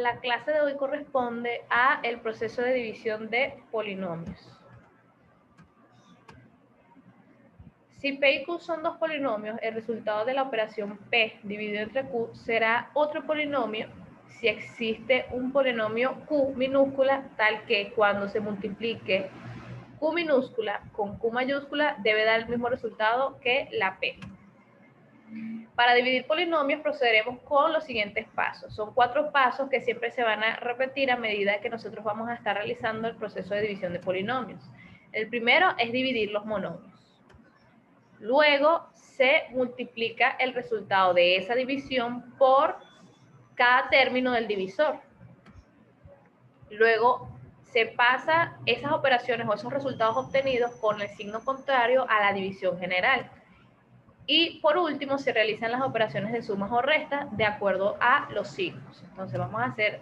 La clase de hoy corresponde a el proceso de división de polinomios. Si P y Q son dos polinomios, el resultado de la operación P dividido entre Q será otro polinomio si existe un polinomio Q minúscula tal que cuando se multiplique Q minúscula con Q mayúscula debe dar el mismo resultado que la P. Para dividir polinomios procederemos con los siguientes pasos. Son 4 pasos que siempre se van a repetir a medida que nosotros vamos a estar realizando el proceso de división de polinomios. El primero es dividir los monomios. Luego se multiplica el resultado de esa división por cada término del divisor. Luego se pasa esas operaciones o esos resultados obtenidos con el signo contrario a la división general. Y por último se realizan las operaciones de sumas o restas de acuerdo a los signos. Entonces vamos a hacer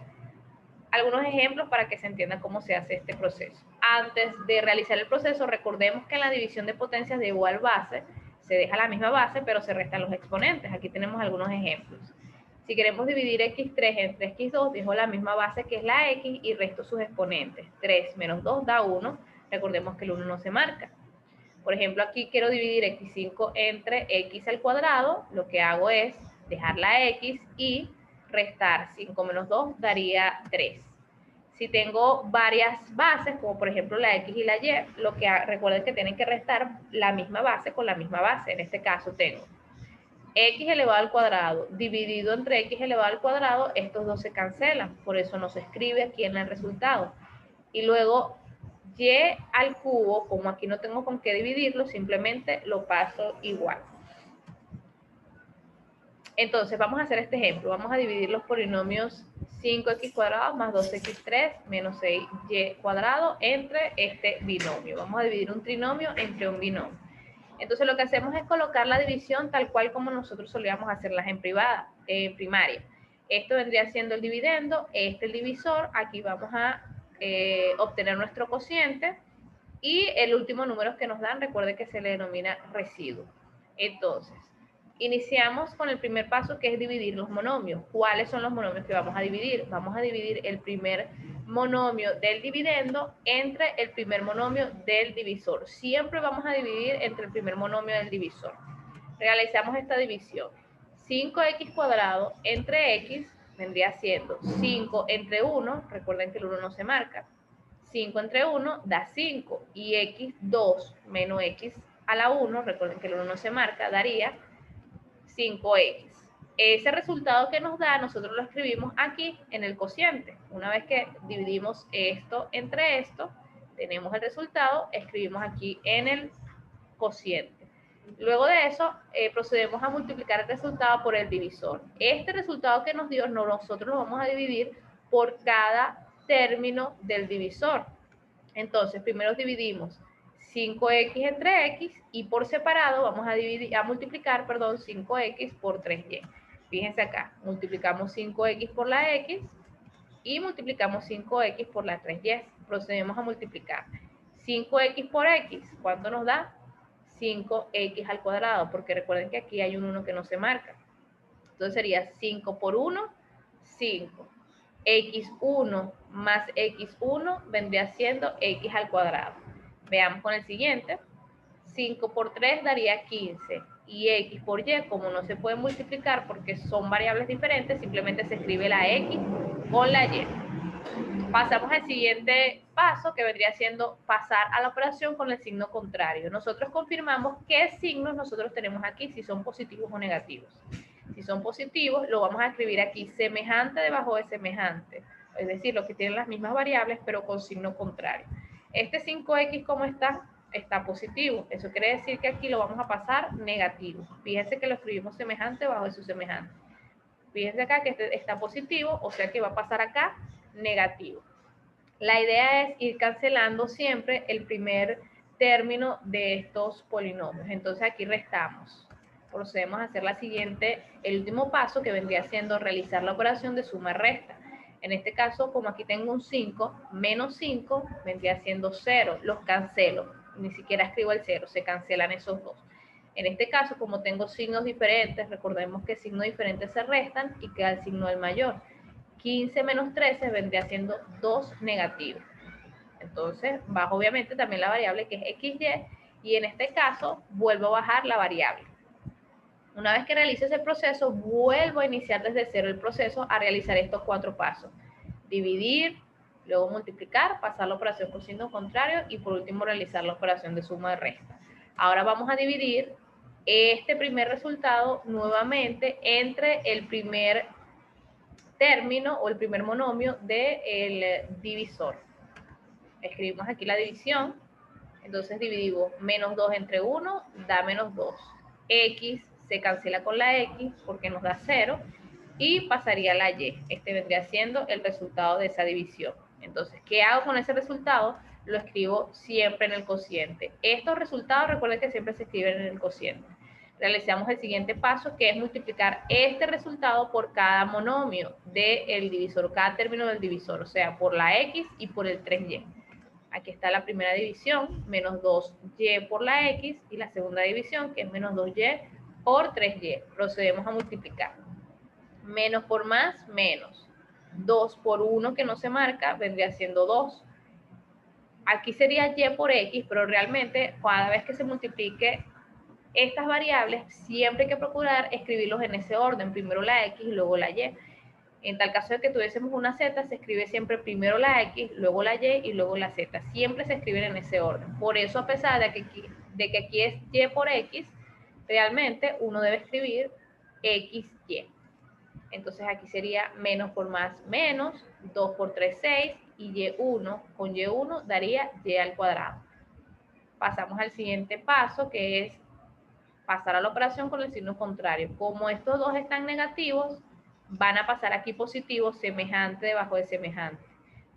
algunos ejemplos para que se entienda cómo se hace este proceso. Antes de realizar el proceso, recordemos que en la división de potencias de igual base se deja la misma base, pero se restan los exponentes. Aquí tenemos algunos ejemplos. Si queremos dividir x3 entre x2, dejo la misma base que es la x y resto sus exponentes. 3 menos 2 da 1. Recordemos que el 1 no se marca. Por ejemplo, aquí quiero dividir x5 entre x al cuadrado. Lo que hago es dejar la x y restar 5 menos 2 daría 3. Si tengo varias bases, como por ejemplo la x y la y, recuerden que tienen que restar la misma base con la misma base. En este caso tengo x elevado al cuadrado dividido entre x elevado al cuadrado. Estos dos se cancelan, por eso no se escribe aquí en el resultado. Y luego y al cubo, como aquí no tengo con qué dividirlo, simplemente lo paso igual. Entonces vamos a hacer este ejemplo. Vamos a dividir los polinomios 5x cuadrado más 2x3 menos 6y cuadrado entre este binomio. Vamos a dividir un trinomio entre un binomio. Entonces lo que hacemos es colocar la división tal cual como nosotros solíamos hacerlas en primaria. Esto vendría siendo el dividendo, este el divisor. Aquí vamos a obtener nuestro cociente y el último número que nos dan, recuerde que se le denomina residuo. Entonces, iniciamos con el primer paso, que es dividir los monomios. ¿Cuáles son los monomios que vamos a dividir? Vamos a dividir el primer monomio del dividendo entre el primer monomio del divisor. Siempre vamos a dividir entre el primer monomio del divisor. Realizamos esta división. 5x cuadrado entre x vendría siendo 5 entre 1, recuerden que el 1 no se marca. 5 entre 1 da 5 y x2 menos x a la 1, recuerden que el 1 no se marca, daría 5x. Ese resultado que nos da, nosotros lo escribimos aquí en el cociente. Una vez que dividimos esto entre esto, tenemos el resultado, escribimos aquí en el cociente. Luego de eso, procedemos a multiplicar el resultado por el divisor. Este resultado que nos dio, nosotros lo vamos a dividir por cada término del divisor. Entonces, primero dividimos 5x entre x y por separado vamos a multiplicar 5x por 3y. Fíjense acá, multiplicamos 5x por la x y multiplicamos 5x por la 3y. Procedemos a multiplicar 5x por x. ¿Cuánto nos da? 5x al cuadrado, porque recuerden que aquí hay un 1 que no se marca. Entonces sería 5 por 1, 5. x1 más x1 vendría siendo x al cuadrado. Veamos con el siguiente. 5 por 3 daría 15. Y x por y, como no se puede multiplicar porque son variables diferentes, simplemente se escribe la x con la y. Pasamos al siguiente paso, que vendría siendo pasar a la operación con el signo contrario. Nosotros confirmamos qué signos nosotros tenemos aquí, si son positivos o negativos. Si son positivos, lo vamos a escribir aquí semejante debajo de semejante. Es decir, los que tienen las mismas variables, pero con signo contrario. Este 5x, ¿cómo está? Está positivo. Eso quiere decir que aquí lo vamos a pasar negativo. Fíjense que lo escribimos semejante debajo de su semejante. Fíjense acá que este está positivo, o sea que va a pasar acá negativo. La idea es ir cancelando siempre el primer término de estos polinomios. Entonces aquí restamos. Procedemos a hacer el último paso, que vendría siendo realizar la operación de suma-resta. En este caso, como aquí tengo un 5, menos 5 vendría siendo 0. Los cancelo. Ni siquiera escribo el 0, se cancelan esos dos. En este caso, como tengo signos diferentes, recordemos que signos diferentes se restan y queda el signo del mayor. 15 menos 13 vendría siendo 2 negativo. Entonces, bajo obviamente también la variable que es XY, y en este caso vuelvo a bajar la variable. Una vez que realice ese proceso, vuelvo a iniciar desde cero el proceso a realizar estos 4 pasos. Dividir, luego multiplicar, pasar la operación con signo contrario y por último realizar la operación de suma de resta. Ahora vamos a dividir este primer resultado nuevamente entre el primer término o el primer monomio del divisor. Escribimos aquí la división. Entonces dividimos menos 2 entre 1, da menos 2. X se cancela con la X porque nos da 0 y pasaría la Y. Este vendría siendo el resultado de esa división. Entonces, ¿qué hago con ese resultado? Lo escribo siempre en el cociente. Estos resultados, recuerden que siempre se escriben en el cociente. Realizamos el siguiente paso, que es multiplicar este resultado por cada monomio del divisor, cada término del divisor, o sea, por la X y por el 3Y. Aquí está la primera división, menos 2y por la x, y la segunda división, que es menos 2y por 3y. Procedemos a multiplicar. Menos por más, menos. 2 por 1 que no se marca, vendría siendo 2. Aquí sería y por x, pero realmente cada vez que se multiplique estas variables, siempre hay que procurar escribirlos en ese orden. Primero la x y luego la y. En tal caso de que tuviésemos una z, se escribe siempre primero la x, luego la y y luego la z. Siempre se escriben en ese orden. Por eso, a pesar de que aquí es y por x, realmente uno debe escribir xy. Entonces aquí sería menos por más menos, 2 por 3, 6, y y1 con y1 daría y al cuadrado. Pasamos al siguiente paso, que es pasar a la operación con el signo contrario. Como estos dos están negativos, van a pasar aquí positivos, semejante debajo de semejante.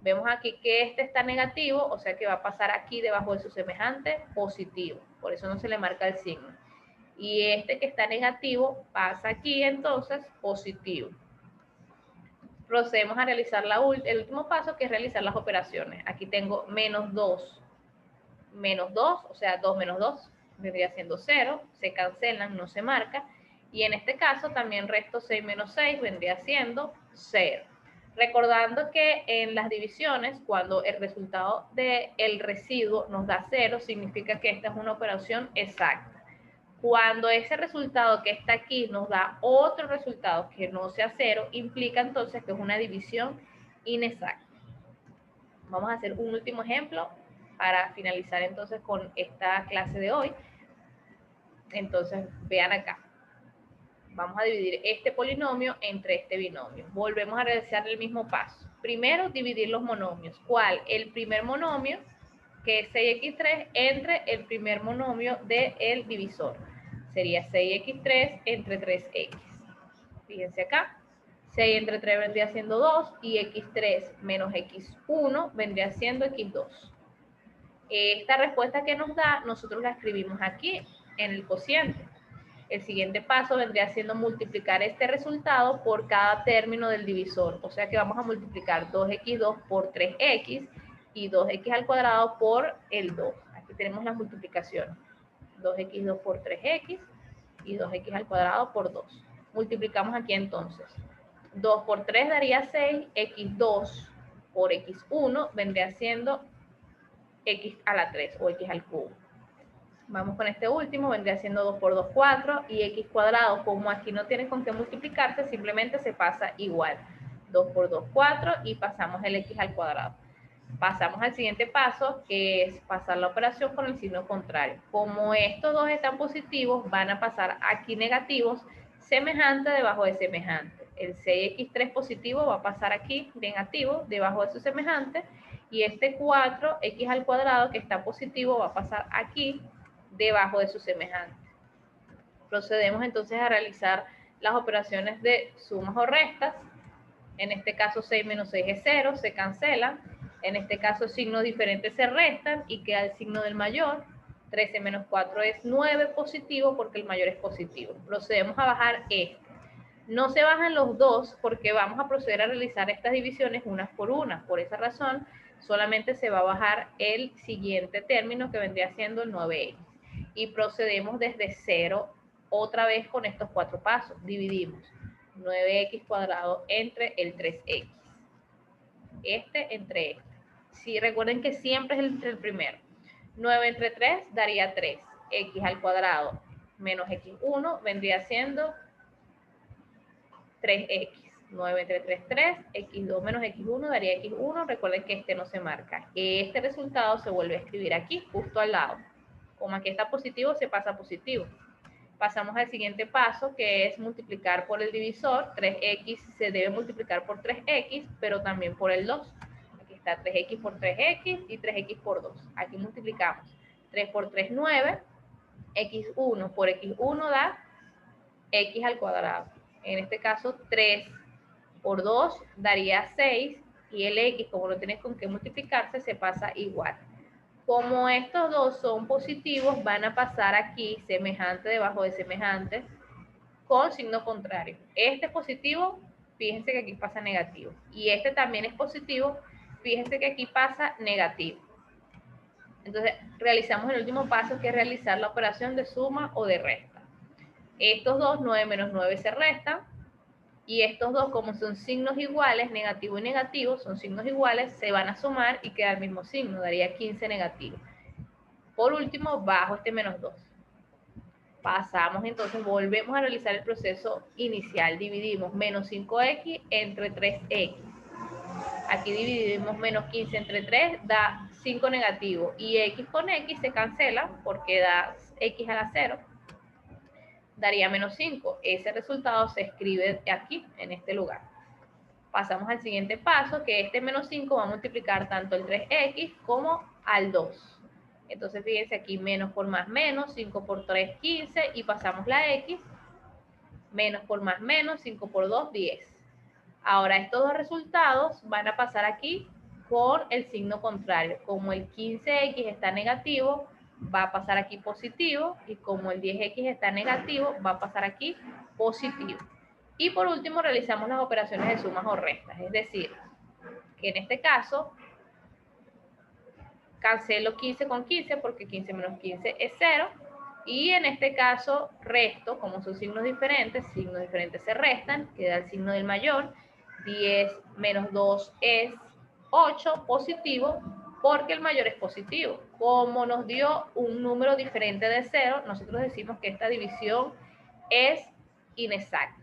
Vemos aquí que este está negativo, o sea que va a pasar aquí debajo de su semejante positivo. Por eso no se le marca el signo. Y este que está negativo pasa aquí entonces positivo. Procedemos a realizar el último paso, que es realizar las operaciones. Aquí tengo menos 2, o sea 2 menos 2 vendría siendo 0, se cancelan, no se marca, y en este caso también resto 6 menos 6 vendría siendo 0. Recordando que en las divisiones, cuando el resultado del residuo nos da 0, significa que esta es una operación exacta. Cuando ese resultado que está aquí nos da otro resultado que no sea 0, implica entonces que es una división inexacta. Vamos a hacer un último ejemplo para finalizar entonces con esta clase de hoy. Entonces, vean acá. Vamos a dividir este polinomio entre este binomio. Volvemos a realizar el mismo paso. Primero, dividir los monomios. ¿Cuál? El primer monomio, que es 6x3, entre el primer monomio del divisor. Sería 6x3 entre 3x. Fíjense acá. 6 entre 3 vendría siendo 2 y x3 menos x1 vendría siendo x2. Esta respuesta que nos da, nosotros la escribimos aquí en el cociente. El siguiente paso vendría siendo multiplicar este resultado por cada término del divisor. O sea que vamos a multiplicar 2x2 por 3x y 2x al cuadrado por el 2. Aquí tenemos las multiplicaciones. 2x2 por 3x y 2x al cuadrado por 2. Multiplicamos aquí entonces. 2 por 3 daría 6, x2 por x1 vendría siendo x a la 3 o x al cubo. Vamos con este último, vendría siendo 2 por 2, 4, y x cuadrado, como aquí no tiene con qué multiplicarse, simplemente se pasa igual. 2 por 2, 4, y pasamos el x al cuadrado. Pasamos al siguiente paso, que es pasar la operación con el signo contrario. Como estos dos están positivos, van a pasar aquí negativos, semejante debajo de semejante. El 6x3 positivo va a pasar aquí negativo debajo de su semejante, y este 4x al cuadrado que está positivo va a pasar aquí debajo de su semejante. Procedemos entonces a realizar las operaciones de sumas o restas. En este caso 6 menos 6 es 0, se cancelan. En este caso signos diferentes se restan y queda el signo del mayor. 13 menos 4 es 9 positivo porque el mayor es positivo. Procedemos a bajar este. No se bajan los dos porque vamos a proceder a realizar estas divisiones unas por unas. Por esa razón, solamente se va a bajar el siguiente término, que vendría siendo el 9x. Y procedemos desde 0 otra vez con estos 4 pasos. Dividimos 9x cuadrado entre el 3x. Este entre este. Sí, recuerden que siempre es el primero. 9 entre 3 daría 3. X al cuadrado menos x1 vendría siendo 3x. 9 entre 3, 3. x2 menos x1 daría x1. Recuerden que este no se marca. Este resultado se vuelve a escribir aquí, justo al lado. Como aquí está positivo, se pasa a positivo. Pasamos al siguiente paso, que es multiplicar por el divisor. 3x se debe multiplicar por 3x, pero también por el 2. Aquí está 3x por 3x y 3x por 2. Aquí multiplicamos. 3 por 3, 9. x1 por x1 da x al cuadrado. En este caso, 3 por 2 daría 6. Y el x, como no tiene con qué multiplicarse, se pasa igual. Como estos dos son positivos, van a pasar aquí semejante debajo de semejante con signo contrario. Este es positivo, fíjense que aquí pasa negativo. Y este también es positivo, fíjense que aquí pasa negativo. Entonces, realizamos el último paso, que es realizar la operación de suma o de resta. Estos dos, 9 menos 9, se restan. Y estos dos, como son signos iguales, negativo y negativo, son signos iguales, se van a sumar y queda el mismo signo, daría 15 negativo. Por último, bajo este menos 2. Pasamos entonces, volvemos a realizar el proceso inicial. Dividimos menos 5x entre 3x. Aquí dividimos menos 15 entre 3, da 5 negativo. Y x con x se cancela porque da x a la 0. Daría menos 5. Ese resultado se escribe aquí, en este lugar. Pasamos al siguiente paso, que este menos 5 va a multiplicar tanto el 3x como al 2. Entonces, fíjense aquí, menos por más menos, 5 por 3, 15, y pasamos la x, menos por más menos, 5 por 2, 10. Ahora, estos dos resultados van a pasar aquí con el signo contrario. Como el 15x está negativo, va a pasar aquí positivo, y como el 10x está negativo, va a pasar aquí positivo. Y por último, realizamos las operaciones de sumas o restas, es decir, que en este caso cancelo 15 con 15 porque 15 menos 15 es 0. Y en este caso resto, como son signos diferentes se restan, queda el signo del mayor. 10 menos 2 es 8, positivo, porque el mayor es positivo. Como nos dio un número diferente de 0, nosotros decimos que esta división es inexacta.